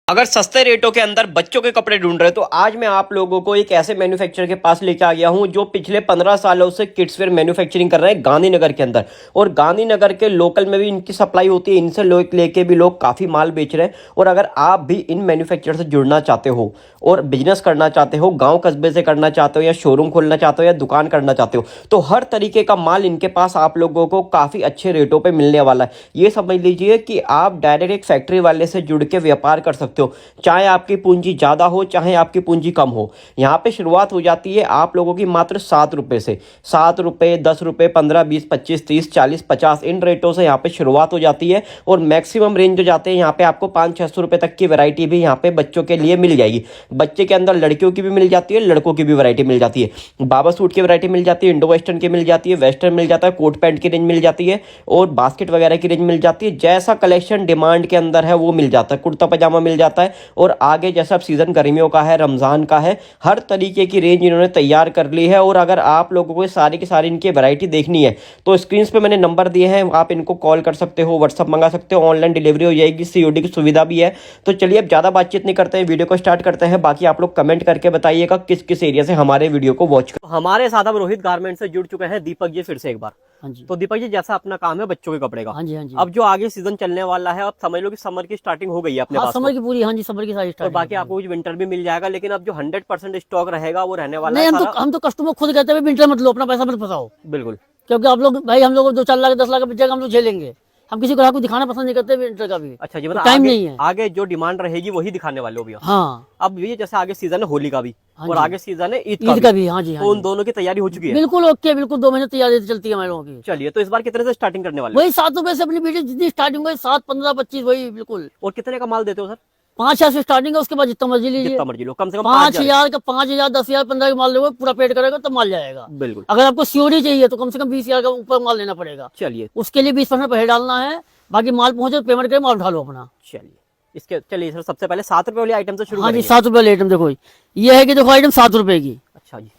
अगर सस्ते रेटों के अंदर बच्चों के कपड़े ढूंढ रहे हो तो आज मैं आप लोगों को एक ऐसे मैन्युफैक्चरर के पास लेके आ गया हूं जो पिछले 15 सालों से किड्स वेयर मैन्युफैक्चरिंग कर रहे हैं गांधीनगर के अंदर। और गांधीनगर के लोकल में भी इनकी सप्लाई होती है, इनसे लोग लेके भी लोग काफ़ी माल बेच रहे हैं। और अगर आप भी इन मैन्युफैक्चरर से जुड़ना चाहते हो और बिजनेस करना चाहते हो, गाँव कस्बे से करना चाहते हो या शोरूम खोलना चाहते हो या दुकान करना चाहते हो, तो हर तरीके का माल इनके पास आप लोगों को काफ़ी अच्छे रेटों पर मिलने वाला है। ये समझ लीजिए कि आप डायरेक्ट एक फैक्ट्री वाले से जुड़ के व्यापार कर सकते हो, चाहे आपकी पूंजी ज़्यादा हो चाहे आपकी पूंजी कम हो। यहाँ पे शुरुआत हो जाती है आप लोगों की मात्र 7 रुपये से। 7 रुपये, 10 रुपये, 15, 20, 25, 30, 40, 50 इन रेटों से यहाँ पे शुरुआत हो जाती है। और मैक्सिमम रेंज जो जाते हैं यहाँ पे आपको 500-600 रुपये तक की वैरायटी भी यहाँ पे बच्चों के लिए मिल जाएगी। बच्चे के अंदर लड़कियों की भी मिल जाती है, लड़कों की भी वैरायटी मिल जाती है। बाबा सूट की वैरायटी मिल जाती है, इंडो वेस्टर्न की मिल जाती है, वेस्टर्न मिल जाता है, कोट पैंट की रेंज मिल जाती है और बास्केट वगैरह की रेंज मिल जाती है। जैसा कलेक्शन डिमांड के अंदर है वो मिल जाता है। कुर्ता पजामा मिल जाता है और आगे जैसा अब सीज़न गर्मियों का है, रमज़ान का है, हर तरीके की रेंज इन्होंने तैयार कर ली है। और अगर आप लोगों को सारी की सारी इनकी वैरायटी देखनी है तो स्क्रीन पे मैंने नंबर दिए हैं, आप इनको कॉल कर सकते हो, व्हाट्सअप मंगा सकते हो, ऑनलाइन डिलीवरी हो जाएगी, सीओडी की सुविधा भी है। तो चलिए अब ज़्यादा बातचीत नहीं करते हैं, वीडियो को स्टार्ट करते हैं। बाकी आप लोग कमेंट करके बताइएगा किस किस एरिया से हमारे वीडियो को वॉच कर। हमारे साथ अब रोहित गारमेंट से जुड़ चुके हैं दीपक जी फिर से एक बार। हाँ जी। तो दीपक जी, जैसा अपना काम है बच्चों के कपड़े का, हाँ जी, हाँ जी। अब जो आगे सीजन चलने वाला है, अब समझ लो कि समर की स्टार्टिंग हो गई है अपने हाँ, पास समर तो। की पूरी, हाँ जी, समर की सारी और स्टार्ट। बाकी आपको कुछ विंटर भी मिल जाएगा, लेकिन अब जो 100% स्टॉक रहेगा वो रहने वाला नहीं, है हम सारा। तो कस्टमर खुद कहते हैं विंटर मत लो, अपना पैसा मत फंसाओ, बिल्कुल। क्योंकि आप लोग भाई, हम लोग 2-4 लाख 10 लाख का बचेगा हम लोग झेलेंगे। हम किसी ग्राहक को दिखाना पसंद नहीं करते विंटर का भी। अच्छा जी, तो मतलब टाइम आगे, नहीं है। आगे जो डिमांड रहेगी वही दिखाने वाले हो भैया। हाँ, अब ये जैसे आगे सीजन है होली का भी हाँ और जी। आगे सीजन है ईद ईद का भी, हाँ जी, हाँ तो उन जी। दोनों की तैयारी हो चुकी है। बिल्कुल ओके, बिल्कुल 2 महीने तैयारी चलती है हमारे लोगों की। चलिए, तो इस बार कितने से स्टार्टिंग करने वाले हो? वही 7 रुपए से अपनी वीडियो जितनी स्टार्टिंग हुई, 7, 15, 25, वही बिल्कुल। और कितने का माल देते हो सर? 5,000 से स्टार्टिंग है, उसके बाद जितना मर्जी लीजिए। जितना मर्जी लो, कम से कम 5,000 का, 5,000, 10,000, 15 का माल लोगे, पूरा पेड करेगा तो माल जाएगा। बिल्कुल। अगर आपको सीओडी चाहिए तो कम से कम 20,000 का ऊपर माल लेना पड़ेगा। चलिए उसके लिए 20% पहले डालना है, बाकी माल पहुंचे तो पेमेंट करके माल उठा लो अपना। चलिए, इसके चलिए सर, सबसे पहले 7 रुपए वाली आइटम से शुरू हाँ जी, करेंगे। 7 रुपए वाली आइटम देखो, ये है कि देखो आइटम 7 रुपए की। अच्छा जी।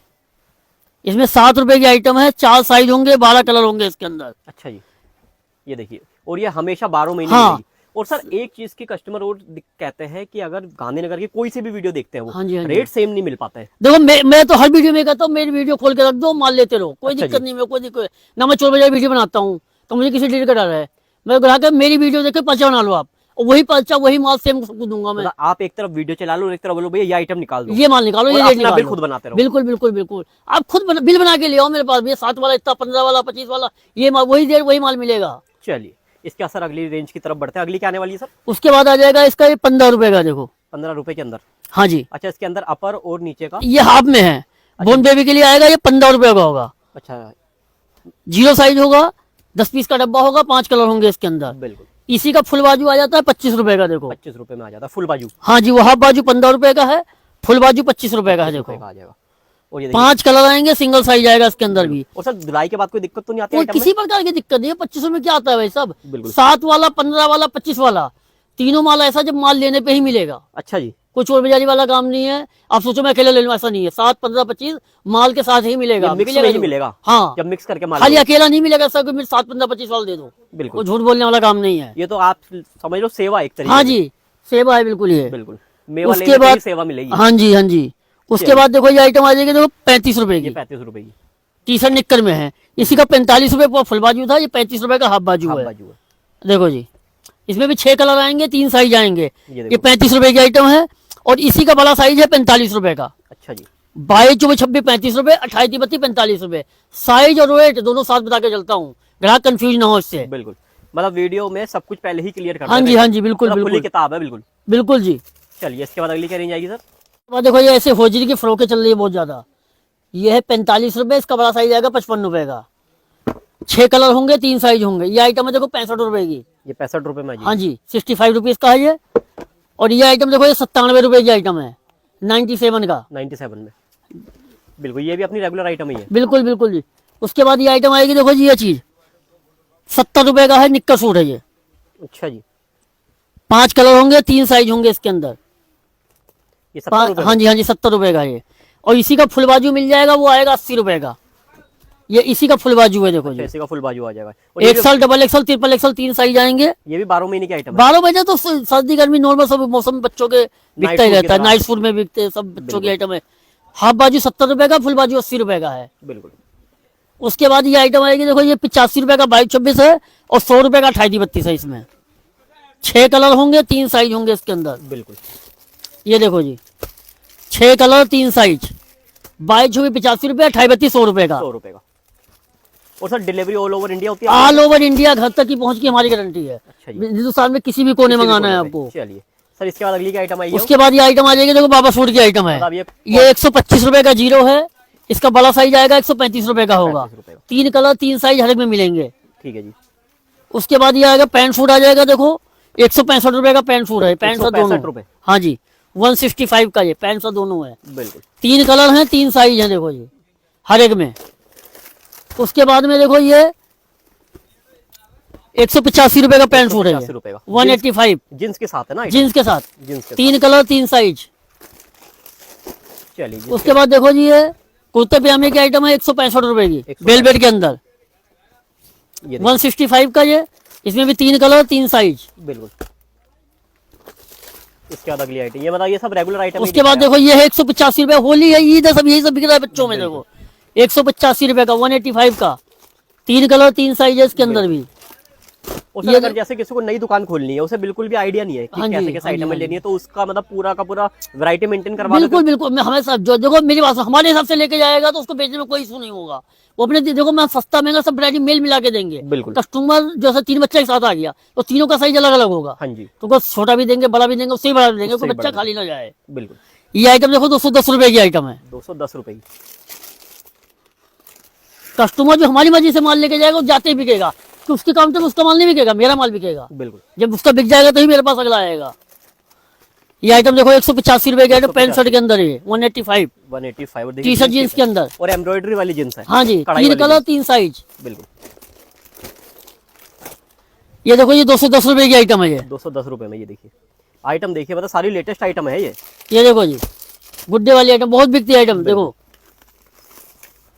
इसमें 7 रुपए की आइटम है, 4 साइज होंगे, 12 कलर होंगे इसके अंदर। अच्छा जी, ये देखिए, और ये हमेशा 12 महीने हाँ। मिलेगी। और सर एक चीज की कस्टमर और कहते हैं कि अगर गांधीनगर की कोई सी भी वीडियो देखते हैं वो हाँ जी, हाँ जी। रेट सेम नहीं मिल पाता है। देखो मैं तो हर वीडियो में कहता हूँ, मेरी वीडियो खोल के रख दो, माल लेते रहो, कोई अच्छा दिक्कत जी। नहीं, मैं कोई दिक्कत ना। मैं 4 बजे वीडियो बनाता हूँ तो मुझे किसी डिलीट करा रहा है, मैं ग्राहक है, मेरी वीडियो देख के पर्चा बना लो आप, और वही पर्चा वही माल सेम सबको दूंगा मैं। मतलब आप एक तरफ वीडियो चला लो और एक तरफ बोलो भैया ये आइटम निकाल दो, ये माल निकालो, ये और रेट अपना बिल निकालो, खुद बनाते रहो। बिल्कुल बिल्कुल बिल्कुल। आप खुद बिल बना के ले आओ मेरे पास, ये 7 वाला इतना, 15 वाला, 25 वाला, ये माल वही रेट वही माल मिलेगा। चलिए, इसके असर अगली रेंज की तरफ बढ़ते हैं। अगली क्या आने वाली है सर? उसके बाद आ जाएगा इसका ये 15 रुपए का, देखो 15 रुपए के अंदर। हाँ जी। अच्छा, इसके अंदर अपर और नीचे का? ये हाफ में है, बोन बेबी के लिए आएगा, ये 15 रुपए का होगा। अच्छा, 0 साइज होगा, 10 पीस का डब्बा होगा, 5 कलर होंगे इसके अंदर। बिल्कुल। इसी का फुल बाजू आ जाता है 25 रुपए का, देखो 25 रुपए में आ जाता है फुल बाजू। हाँ जी, वो हाफ बाजू 15 रुपए का है, फुल बाजू 25 रुपए का है, देखो आ जाएगा। और ये देखिए, 5 कलर आएंगे, सिंगल साइज आएगा इसके अंदर भी। और सर धुलाई के बाद कोई दिक्कत तो नहीं आती कोई आइटम में? किसी प्रकार की दिक्कत नहीं है, 2500 में क्या आता है भाई सब। बिल्कुल। 7 वाला, 15 वाला, 25 वाला, तीनों माल ऐसा जब माल लेने पे ही मिलेगा। अच्छा जी। कोई चोर बाजारी वाला काम नहीं है, आप सोचो मैं अकेले ले लूं, ऐसा नहीं है। 7, 15, 25 माल के साथ ही मिलेगा, मिक्स में ही जो। मिलेगा। हाँ, जब मिक्स करके माल खाली लोगे। अकेला नहीं मिलेगा, सब 7, 15, 25 वाला दे दो। बिल्कुल। कोई झूठ बोलने वाला काम नहीं है। ये तो आप समझ लो सेवा एक तरीके हाँ से। जी, सेवा है बिल्कुल ये। बिल्कुल, मेवा उसके लेने पे ही बाद सेवा मिलेगी। हाँ जी, हाँ जी। उसके बाद देखो ये आइटम आ जाएगी, देखो 35 रुपए ये की, 35 रुपए की टी शर्ट निक्कर में है। इसी का 45 रुपए फुल बाजू था, ये 35 रुपए का हाफ बाजू हाफ है। बाजू है। देखो जी, इसमें भी 6 कलर आएंगे, 3 साइज आएंगे। ये ये देखो। 35 रुपए की आइटम है, और इसी का बड़ा साइज है 45 रुपए का। अच्छा जी। 22, 24, 26, 35 रुपए, 28, 32, 45 रुपए। साइज और वेट दोनों साथ बता के चलता हूँ, ग्राहक कंफ्यूज ना हो इससे। बिल्कुल, मतलब वीडियो में सब कुछ पहले ही क्लियर कर हाँ जी, हाँ जी, बिल्कुल खुली बिल्कुल किताब है। बिल्कुल। बिल्कुल जी। चलिए, इसके बाद अगली क्या रेंज आएगी सर? अब देखो ये ऐसे होजरी की फ्रॉकें चल रही है बहुत ज्यादा। ये है 45 रुपए, इसका बड़ा साइज आएगा 55 रुपए का। 6 कलर होंगे, 3 साइज होंगे। ये आइटम है देखो 65 रुपए की। ये 65 रुपए में आ हाँ जाएगी। जी, 65 रुपीज का है ये। और ये आइटम देखो, ये 97 रुपए की आइटम है, 97 का। 97 में। बिल्कुल, ये भी अपनी रेगुलर आइटम ही है। बिल्कुल बिल्कुल जी। उसके बाद ये आइटम आएगी, देखो जी ये चीज 70 रुपए का है, निक्कर सूट है ये। अच्छा जी। 5 कलर होंगे, 3 साइज होंगे इसके अंदर। ये 70 रुपए हाँ जी, हाँ जी, 70 रुपए का ये। और इसी का फुल बाजू मिल जाएगा, वो आएगा 80 रुपए का। ये इसी का फुल बाजू है, देखो जी। इसी का फुल बाजू आ जाएगा। और ये XL, double XL, triple XL 3 size आएंगे। ये भी 12 महीने के आइटम है। 12 बजे तो सर्दी गर्मी नॉर्मल सब मौसम में बच्चों के बिकता ही रहता है, नाइट फूड में बिकते हैं, सब बच्चों के आइटम है। हाफ बाजू 70 रुपए का, फुल बाजू 80 रुपए का है। बिल्कुल। उसके बाद ये आइटम आएगी, देखो ये 85 रुपए का 22-26 है, और 100 रुपए का 28-32 है। इसमें 6 कलर होंगे, 3 साइज होंगे इसके अंदर। बिल्कुल। ये देखो जी, 6 कलर 3 साइज, 22-26 85 रुपए, 28-32 100 रुपए का। 100 रुपए का। और sir delivery all over India होती है? ऑल ओवर इंडिया, घर तक की पहुंच की हमारी गारंटी है। अच्छा जी। हिंदुस्तान में किसी भी कोने मंगाना है आपको। चलिए सर, इसके बाद अगली क्या आइटम आई है? उसके बाद ये आइटम आ जाएगी, देखो बाबा सूट की आइटम है। ये 125 रुपए का जीरो है, इसका बड़ा साइज आएगा 135 रुपए का होगा। 3 कलर 3 साइज हर एक में मिलेंगे। ठीक है जी। उसके बाद ये आएगा पैंट सूट आ जाएगा, देखो 165 रुपए का पैंट सूट है, पैंट शर्ट दोनों। हाँ जी, 165 का ये पैंट शर्ट दोनों है। बिल्कुल। 3 कलर हैं, 3 साइज हैं, देखो जी हर एक में। उसके बाद में देखो ये 185 रुपए का पैंट सूट है, 185 जींस के साथ है ना? जींस के साथ, जींस के 3 कलर 3 साइज। चलिए। उसके बाद देखो जी ये कुर्ते पजामे की आइटम है, 165 रुपए की, वेलवेट के अंदर, 165 का ये। इसमें भी 3 कलर 3 साइज। बिल्कुल। इसके बाद अगली आइटम, ये बताइए सब रेगुलर आइटम। उसके बाद देखो ये है 185 रुपए, होली है, ईद है, सब यही सब बिक रहा है बच्चों में। देखो 185 रुपए का, 185 का, 3 कलर 3 साइज है इसके अंदर भी। ये अगर जैसे किसी को नई दुकान खोलनी है, उसे बिल्कुल भी आइडिया नहीं है कि कैसे कैसे आइटम लेनी है, तो उसका मतलब पूरा का पूरा वैरायटी मेंटेन करवा। बिल्कुल बिल्कुल, हमें सब जो देखो मेरी बात हमारे हिसाब से लेके जाएगा तो उसको बेचने में कोई इशू नहीं होगा। वो अपने देखो मैं सस्ता महंगा सब वैरायटी मेल मिला के देंगे। बिल्कुल। कस्टमर जैसे 3 बच्चे के साथ आ गया तो तीनों का साइज अलग अलग होगा। हाँ जी। तो बस छोटा भी देंगे, बड़ा भी देंगे, उससे बड़ा भी देंगे, उसको बच्चा खाली ना जाए। बिल्कुल। ये आइटम देखो 210 रुपए की आइटम है, 210 रुपए की। कस्टमर जो हमारी मर्जी से माल लेके जाएगा वो जाते ही बिकेगा, कि उसके काउंटर में उसका माल नहीं बिकेगा, मेरा माल बिकेगा। बिल्कुल। जब उसका बिक जाएगा तो ही मेरे पास अगला आएगा। ये आइटम देखो 185 रुपए की आइटम, पैंट शर्ट के अंदर है 185 टी शर्ट जींस के अंदर, और एम्ब्रॉयडरी वाली जींस है। हाँ जी, 3 कलर 3 साइज। बिल्कुल। ये देखो ये 210 रुपए की आइटम है, ये 210 रुपए में। ये देखिए आइटम, देखिए मतलब सारी लेटेस्ट आइटम है ये देखो जी गुड्डे वाली आइटम, बहुत बिकती है आइटम। देखो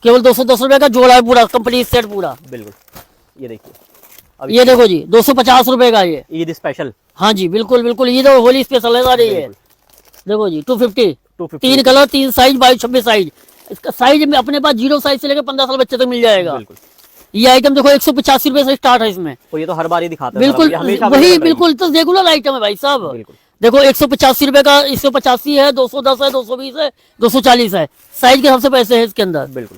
केवल 210 रुपए का जोड़ा है, पूरा कंप्लीट सेट पूरा। बिल्कुल। ये देखिए ये देखो जी 250 रुपए का, ये ईद स्पेशल। हाँ जी बिल्कुल बिल्कुल, ये तो होली स्पेशल है सारे। ये देखो जी 250, 3 कलर 3 साइज, 22-26 साइज। इसका साइज में अपने पास 0 साइज से लेकर 15 साल बच्चे तक मिल जाएगा। बिल्कुल। ये आइटम देखो 185 रुपए से स्टार्ट है इसमें। तो ये तो हर बार ही दिखाते हैं। बिल्कुल वही, बिल्कुल तो रेगुलर आइटम है भाई साहब। देखो 185 रुपए का, 185 है, 210 है, 220 है, 240 है, साइज के हिसाब से पैसे है इसके अंदर। बिल्कुल।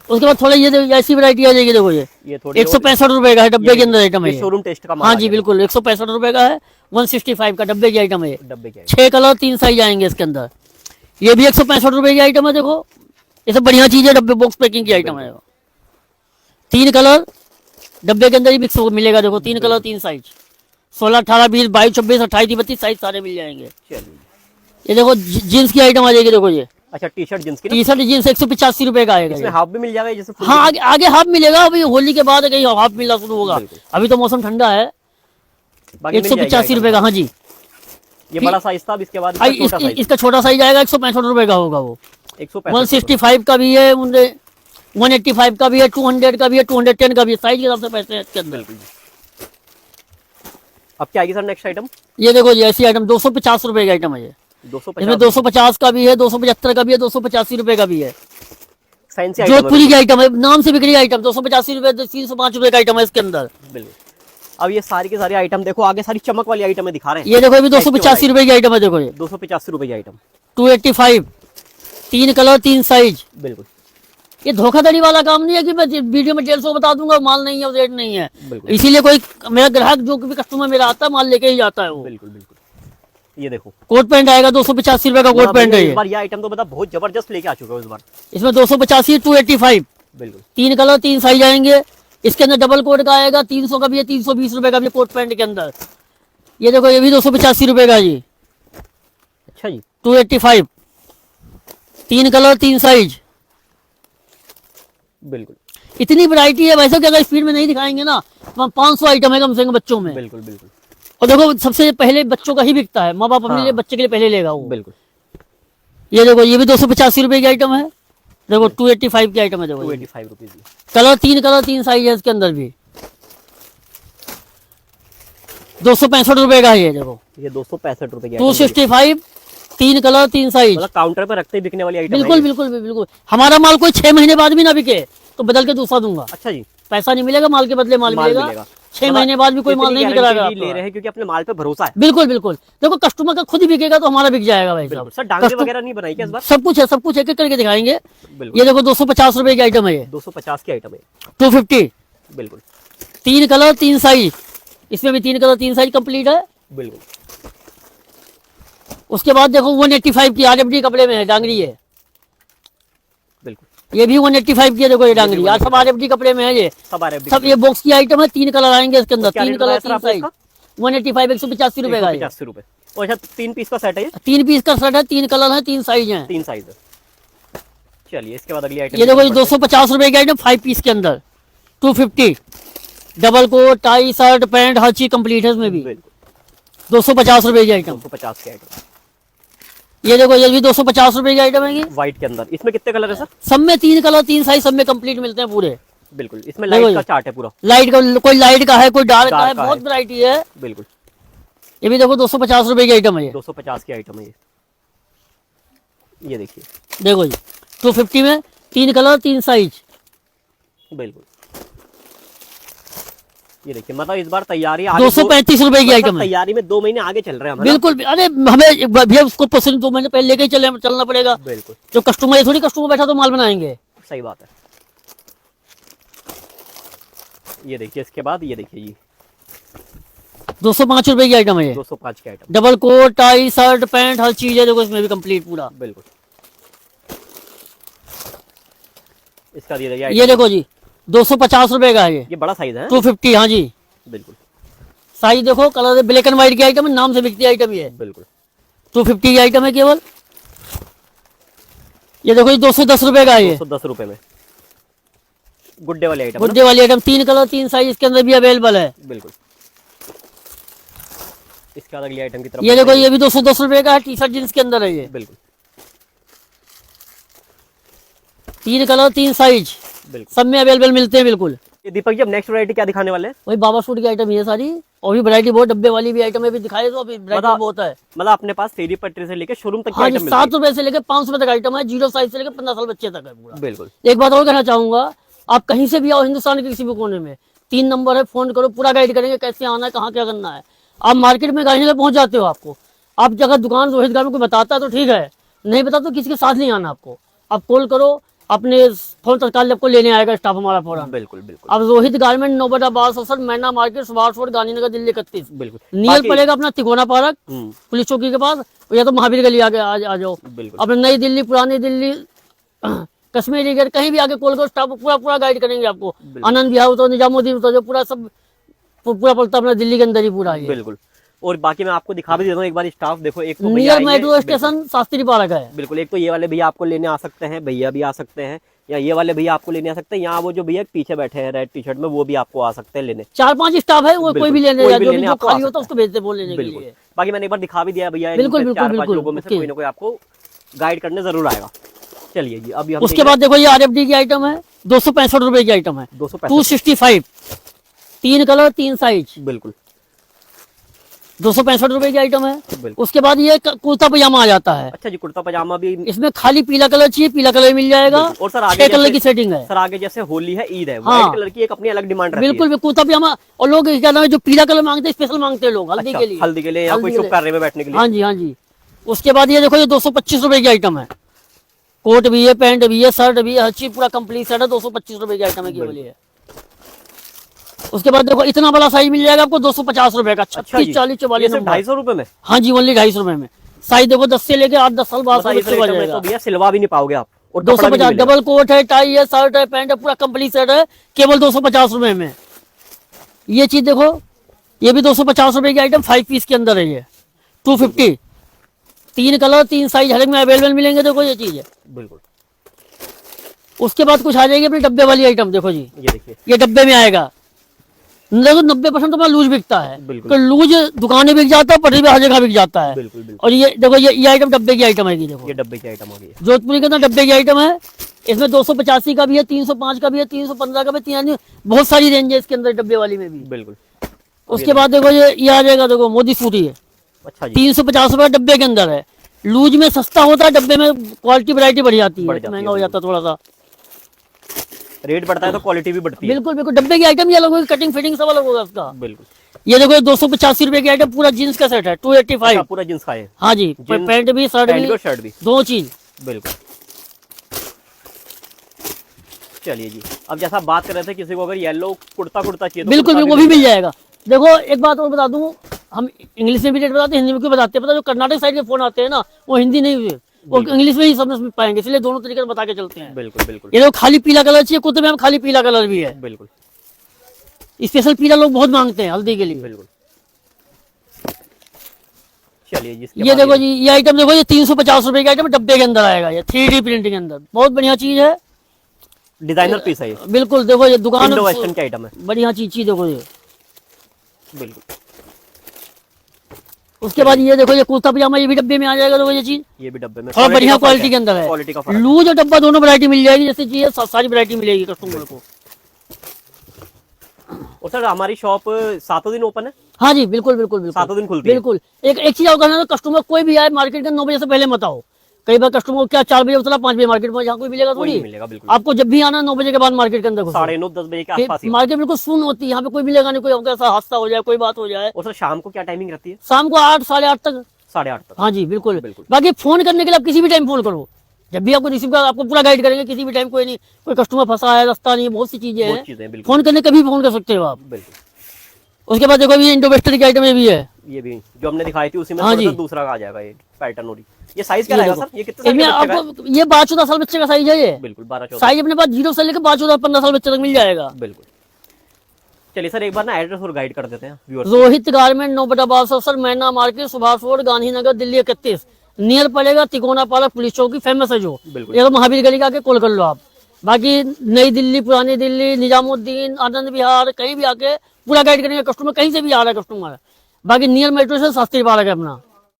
उसके बाद थोड़ा ये ऐसी वैरायटी आ जाएगी, देखो ये 165 रुपए का है, डब्बे के अंदर आइटम है, शोरूम टेस्ट का। हाँ जी बिल्कुल 165 रुपए का है, 165 का डब्बे की आइटम है। डब्बे के 6 कलर 3 साइज आएंगे इसके अंदर। ये भी 165 रुपए की आइटम है। देखो ये सब बढ़िया चीज है, डब्बे बॉक्स पैकिंग की आइटम है। 3 कलर डब्बे के अंदर ही मिक्स मिलेगा। देखो 3 कलर 3 साइज, 16, 18, 20, 22, 26, 28, 32 साइज सारे मिल जाएंगे। ये देखो जींस की आइटम आ जाएगी। देखो ये अच्छा टी शर्ट जींस की, टी शर्ट जींस 185 रुपए का आएगा। इसमें हाफ भी मिल जाएगा जैसे? हाँ आगे हाफ मिलेगा, अभी होली के बाद कहीं हाफ मिलना शुरू होगा, अभी तो मौसम ठंडा है। 185 रुपए का, हाँ जी। ये बड़ा साइज था, इसके बाद इसका छोटा साइज आएगा 165 रुपए का होगा। वो 165 का भी है, 185 का भी है, 200 का भी है, 210 का भी है, साइज के हिसाब से पैसे हैं इसके अंदर। अब क्या आएगी सर नेक्स्ट आइटम? ये देखो जी ऐसी आइटम 250 रुपए की आइटम है। ये 250, इसमें 250 का भी है, 275 का भी है, 285 रुपए का भी है। जोधपुरी की आइटम है, नाम से बिक्री आइटम। 285 रुपए, 305 रुपए का आइटम है इसके अंदर। अब ये सारी की सारी आइटम देखो, आगे सारी चमक वाली आइटम दिखा रहे हैं। ये देखो अभी 285 रुपए की आइटम है। देखो ये 285 रुपए की आइटम, 285, 3 कलर 3 साइज। बिल्कुल। ये धोखाधड़ी वाला काम नहीं है कि मैं वीडियो में 150 बता दूंगा, माल नहीं है, रेट नहीं है। इसीलिए कोई मेरा ग्राहक जो भी कस्टमर मेरा आता है, माल लेके ही जाता है वो। बिल्कुल बिल्कुल। ये देखो कोट पैंट आएगा 285 रुपए का कोट पैंट है। इस बार ये आइटम तो मतलब बहुत जबरदस्त लेके आ चुका है इस बार। इसमें 285, 285, बिल्कुल। 3 कलर 3 साइज आएंगे। इसके अंदर डबल कोट का आएगा, 300 का भी है, 320 रुपए का भी कोट पैंट के अंदर। ये देखो ये भी 285 रुपए का जी। अच्छा जी। 285, 3 कलर 3 साइज। बिल्कुल। इतनी वैरायटी है वैसे कि अगर स्पीड में नहीं दिखाएंगे ना, 500 आइटम है कम से कम बच्चों में। बिल्कुल बिल्कुल। और देखो सबसे पहले बच्चों का ही बिकता है, माँ बाप अपने लिए बच्चे के लिए पहले लेगा वो। बिल्कुल। ये देखो ये भी 285 रुपए की आइटम है। देखो 285 की आइटम है, देखो 285 रुपीज। कलर तीन साइज है इसके अंदर भी। 265 रुपए का है ये, देखो ये 265 रुपए की 265, 3 कलर 3 साइज। मतलब काउंटर पर रखते ही बिकने वाली आइटम बिल्कुल बिल्कुल बिल्कुल। हमारा माल कोई 6 महीने बाद भी ना बिके तो बदल के दूसरा दूंगा। अच्छा जी, पैसा नहीं मिलेगा, माल के बदले माल मिलेगा। 6 महीने बाद भी कोई माल नहीं बिक रहा है। ले रहे हैं क्योंकि अपने माल पे भरोसा है। बिल्कुल बिल्कुल, देखो कस्टमर का खुद ही बिकेगा तो हमारा बिक जाएगा भाई साहब। सर डांगे वगैरह नहीं बनाई क्या इस बार? सब कुछ है, सब कुछ एक एक करके दिखाएंगे। बिल्कुल। ये देखो 250 रुपए की आइटम है ये, 250 की आइटम है। 250, बिल्कुल 3 कलर 3 साइज, इसमें भी 3 कलर 3 साइज कंप्लीट है। बिल्कुल। उसके बाद देखो 185 की आरएफडी कपड़े में है, डांगरी है। बिल्कुल ये भी 185 की है, देखो ये डांगरी आज सब आरएफडी कपड़े में है ये। सब ये बॉक्स की आइटम है, 3 कलर आएंगे इसके अंदर, 3 कलर 3 साइज। 185 185 रुपए का है। 185 रुपए। और अच्छा 3 पीस का सेट है ये? 3 पीस का सेट है, 3 कलर है, 3 साइज है। 3 साइज है। चलिए इसके बाद अगली आइटम। ये देखो ये 250 रुपए की आइटम 5 पीस के अंदर, 250, double coat tie shirt pant हर चीज कंप्लीट है इसमें भी। 250 रुपए की आइटम। 250 की आइटम। ये देखो ये भी 250 रुपए की आइटम है। व्हाइट के अंदर इसमें कितने कलर है सर? सब में 3 कलर 3 साइज, सब में कंप्लीट मिलते हैं पूरे। बिल्कुल। इसमें लाइट का चार्ट है पूरा। लाइट का, कोई लाइट का है, कोई डार्क का है, का बहुत है। वैरायटी है। बिल्कुल। ये भी देखो 250 रुपए की आइटम है ये। 250 की आइटम है ये देखिए। देखो जी 250 में 3 कलर 3 साइज। बिल्कुल। ये देखिए मतलब इस बार तैयारी 235 रुपए की आइटम है। तैयारी में 2 महीने आगे चल रहे हैं हम। बिल्कुल, अरे हमें भैया उसको पसंद 2 महीने पहले लेके चलना पड़ेगा। बिल्कुल। जो कस्टमर है, थोड़ी कस्टमर बैठा तो माल बनाएंगे। सही बात है। ये देखिए इसके बाद ये देखिए ये 205 रुपए की आइटम है ये। 205 की item. Double coat tie shirt pant हर चीज है, देखो इसमें भी कंप्लीट पूरा। बिल्कुल। इसका दिया ये देखो जी 250 रुपए का है ये बड़ा साइज है। 250, हाँ जी। बिल्कुल। साइज देखो, कलर ब्लैक एंड व्हाइट की आइटम है, नाम से बिकती आइटम ये। बिल्कुल। 250 की आइटम है केवल। ये देखो ये 210 रुपए का है ये। 210 रुपए में गुड्डे वाली आइटम। गुड्डे वाली आइटम 3 कलर 3 साइज इसके अंदर भी अवेलेबल है। बिल्कुल। इसके बाद अगली आइटम की तरफ। ये देखो ये भी 210 रुपए का है, टी शर्ट जींस के अंदर है ये। बिल्कुल। 3 कलर 3 साइज बिल्कुल। सब में अवेलेबल मिलते हैं। बिल्कुल। ये दीपक जी अब नेक्स्ट वैरायटी क्या दिखाने वाले हैं? वही बाबा सूट की आइटम ये सारी, और भी वैरायटी बहुत, डब्बे वाली भी आइटम है भी दिखाई तो अभी वैरायटी बहुत है। मतलब अपने पास फेरी पट्टी से लेकर शोरूम तक की हाँ जी, आइटम मिलती है। 7 रुपए से लेकर 500 रुपए तक आइटम है, 0 साइज से लेकर 15 साल बच्चे तक है पूरा। बिल्कुल। एक बात और कहना चाहूंगा, आप कहीं से भी आओ हिंदुस्तान के किसी भी कोने में, 3 नंबर है, फोन करो, पूरा गाइड करेंगे कैसे आना है, कहाँ क्या करना है। आप मार्केट में गाड़ी में पहुंच जाते हो, आपको आप जगह दुकान रोहित गांव में कोई बताता है तो ठीक है, नहीं बता तो किसी के साथ नहीं आना आपको। आप कॉल करो, अपने फोन तत्काल आपको लेने आएगा स्टाफ हमारा फौरन। बिल्कुल बिल्कुल। अब रोहित गारमेंट नोबत आबाद असल मैना मार्केट सुभाष रोड गांधीनगर दिल्ली 31। बिल्कुल। नियर पड़ेगा अपना तिकोना पार्क पुलिस चौकी के पास, या तो महावीर गली आगे आ जाओ। बिल्कुल। अपने नई दिल्ली पुरानी दिल्ली कश्मीरी गेट कहीं भी आके कॉल करो, स्टाफ पूरा गाइड करेंगे आपको। आनंद विहार उतर, निजामुद्दीन उतर, जो पूरा सब पूरा पड़ता अपना दिल्ली के अंदर ही पूरा है। बिल्कुल। और बाकी मैं आपको दिखा भी देता हूँ एक बार स्टाफ देखो। एक तो भैया नियर आएंगे, मेट्रो स्टेशन शास्त्री पार्क है। बिल्कुल। एक तो ये वाले भैया आपको लेने आ सकते हैं, भैया भी आ सकते हैं, या ये वाले भैया आपको लेने आ सकते हैं। यहाँ वो जो भैया पीछे बैठे हैं रेड टी शर्ट में, वो भी आपको आ सकते हैं लेने। 4-5 स्टाफ है, वो कोई भी लेने कोई जाए, भी जो लेने भी जो आपको खाली आ होता है उसको भेजते बोल लेने के बिल्कुल। लिए। बाकी मैंने एक बार दिखा भी दिया भैया, बिल्कुल, बिल्कुल, 4-5 बिल्कुल, लोगों में से ओके। कोई ना कोई आपको गाइड करने जरूर आएगा। चलिए जी अभी हम उसके बाद देखो ये आरएफडी की आइटम है, 265 रुपए की आइटम है, 265, 3 कलर 3 साइज। बिल्कुल। 265 रुपए की आइटम है। बिल्कुल। उसके बाद ये कुर्ता पजामा आ जाता है। अच्छा जी, कुर्ता पजामा भी इसमें खाली पीला कलर चाहिए, पीला कलर मिल जाएगा। और सर आगे 6 कलर जैसे- की सेटिंग है। सर आगे जैसे होली है, ईद है, हाँ। व्हाइट कलर की एक अपनी अलग डिमांड रहती है। बिल्कुल कुर्ता पजामा, और लोग क्या नाम है, जो पीला कलर मांगते हैं स्पेशल मांगते हैं लोग हल्दी अच्छा, के लिए। हल्दी के लिए या हल्दी कोई के शुभ लिए। कार्य में बैठने के लिए। हाँ जी, हाँ जी। उसके बाद ये देखो ये 225 रुपए की आइटम है, कोट भी है, पैंट भी है, शर्ट भी है, हर चीज पूरा कंप्लीट सेट है। 225 रुपए की आइटम है केवल ये। उसके बाद देखो इतना बड़ा साइज मिल जाएगा आपको 250 रुपए का, 36, 40, 44 नंबर। 250 रुपए में? हाँ जी, ओनली 250 रुपए में। साइज देखो 10 से लेके 8-10 साल बाद मतलब इस रेट में तो भैया सिलवा भी नहीं पाओगे आप। और कपड़ा भी 250, नहीं मिलेगा। डबल कोट है, टाई है, शर्ट है, पैंट है, पूरा कंप्लीट सेट है, केवल 250 रुपए में। ये चीज देखो, ये भी 250 रुपए की आइटम 5 पीस के अंदर है ये, 250, 3 कलर 3 साइज हर एक में अवेलेबल मिलेंगे। देखो ये चीज है। बिल्कुल। उसके बाद कुछ आ जाएगी अपनी डब्बे वाली आइटम। देखो जी ये देखिए, ये डब्बे में आएगा। देखो 90% तो लूज बिकता है, बिल्कुल। तो लूज दुकानें बिक जाता है, पटरी भी हर जगह बिक जाता है। बिल्कुल बिल्कुल। और ये देखो ये आइटम डब्बे की आइटम है। देखो ये डब्बे की आइटम हो गई है। जोधपुरी के अंदर डब्बे की आइटम है, इसमें 285 का भी है, 305 का भी है, 315 का भी है, यानी बहुत सारी रेंज है इसके अंदर डब्बे वाली में भी। बिल्कुल। उसके बाद देखो ये आ जाएगा, देखो मोदी फ्रूटी है, अच्छा जी। 350 रुपए डब्बे के अंदर है। लूज में सस्ता होता है, डब्बे में क्वालिटी वैरायटी बढ़ जाती है, महंगा हो जाता है थोड़ा सा। रेट बढ़ता है तो क्वालिटी भी बढ़ती है। बिल्कुल बिल्कुल, डब्बे की आइटम ये अलग होगी, कटिंग फिटिंग सब अलग होगा उसका। बिल्कुल। ये देखो 285 रुपए की आइटम, पूरा जींस का सेट है, 285। अच्छा, पूरा जींस का है। हाँ जी, जीन्स, पैंट भी, शर्ट पैंट भी, और शर्ट भी। दो चीज। बिल्कुल। चलिए जी, अब जैसा आप बात कर रहे थे, किसी को अगर येलो कुर्ता चाहिए तो बिल्कुल कुर्ता वो भी मिल जाएगा। देखो एक बात और बता दूं, हम इंग्लिश में भी रेट बताते हैं, हिंदी में भी बताते हैं। पता जो कर्नाटक साइड के फोन आते हैं ना, वो हिंदी नहीं हुए, वो इंग्लिश में ही समझ पाएंगे, इसलिए दोनों तरीके से बता के चलते हैं। बिल्कुल बिल्कुल ये देखो खाली पीला कलर चाहिए कुर्ते में, हम खाली पीला कलर भी है, बिल्कुल स्पेशल पीला लोग बहुत मांगते हैं हल्दी के लिए। बिल्कुल। चलिए जी, ये देखो जी, ये आइटम देखो, ये 350 रुपए की आइटम डब्बे के अंदर आएगा, ये 3D प्रिंटिंग के अंदर, बहुत बढ़िया चीज है, डिजाइनर पीस है ये। बिल्कुल। देखो ये दुकान इंडो वेस्टर्न की आइटम है। बढ़िया चीज देखो ये। बिल्कुल। उसके बाद ये देखो, ये कुर्ता पजामा, ये भी डब्बे में आ जाएगा। देखो ये चीज ये भी डब्बे में थोड़ा बढ़िया क्वालिटी के अंदर क्वालिटी का है, फर्क है। लूज और डब्बा दोनों वैरायटी मिल जाएगी, जैसे चाहिए सारी वैरायटी मिलेगी कस्टमर को। और सर हमारी शॉप 7 दिन ओपन है। हाँ जी, बिल्कुल बिल्कुल बिल्कुल, 7 दिन खुलती है। बिल्कुल। एक चीज और कहना है, कस्टमर कोई भी आए मार्केट के 9 बजे से पहले मत आओ। कई बार कस्टमर को क्या 4 बजे चला, 5 बजे मार्केट में, जहाँ कोई मिलेगा कोई थोड़ी। नहीं मिलेगा। बिल्कुल। आपको जब भी आना 9 बजे के बाद मार्केट के अंदर घुसो। 9:30 10 बजे के आसपास ही। मार्केट बिल्कुल सुन होती है, यहाँ पे कोई मिलेगा नहीं, कोई ऐसा हादसा हो जाए, कोई बात हो जाए। और सर शाम को क्या टाइमिंग रहती है? शाम को 8 साढ़े 8 तक। 8:30 तक। हाँ जी, बिल्कुल बिल्कुल। बाकी फोन करने के लिए आप किसी भी टाइम फोन करो, जब भी आपको रिसीव कर, आपको पूरा गाइड करेंगे किसी भी टाइम। कोई नहीं, कोई कस्टमर फंसा है, रास्ता नहीं है, बहुत सी चीजें बहुत हैं, चीजें हैं, बिल्कुल। फोन करने कभी फोन कर सकते हो आप। बिल्कुल। उसके बाद देखो ये इंडो वेस्टर्न की आइटम भी है, ये भी जो हमने दिखाई थी उसी में हाँ थोड़ा सा जी। दूसरा आ जाएगा ये पैटर्न। और ये साइज क्या रहेगा सर? ये कितने साल इनमें के बच्चे का है? आपको ये 12-14 साल बच्चे का साइज है ये। बिल्कुल 12-14। साइज अपने पास 0 से लेकर 12-14-15 साल बच्चे तक मिल जाएगा। बिल्कुल। चलिए सर एक बार ना एड्रेस और गाइड कर देते हैं व्यूअर्स। रोहित गारमेंट 9/12 सर, मैना market, Subhash road, Gandhinagar, Delhi 31। Near पड़ेगा तिकोना पार्क, पुलिस चौकी फेमस है जो। बिल्कुल। ये तो महावीर गली का आके कॉल कर लो आप। बाकी नई दिल्ली, पुरानी दिल्ली, निजामुद्दीन, आनंद विहार, कहीं भी आके पूरा गाइड करेंगे कस्टमर, कहीं से भी आ रहा है कस्टमर। बाकी नियर मेट्रो से शास्त्री पार्क है अपना।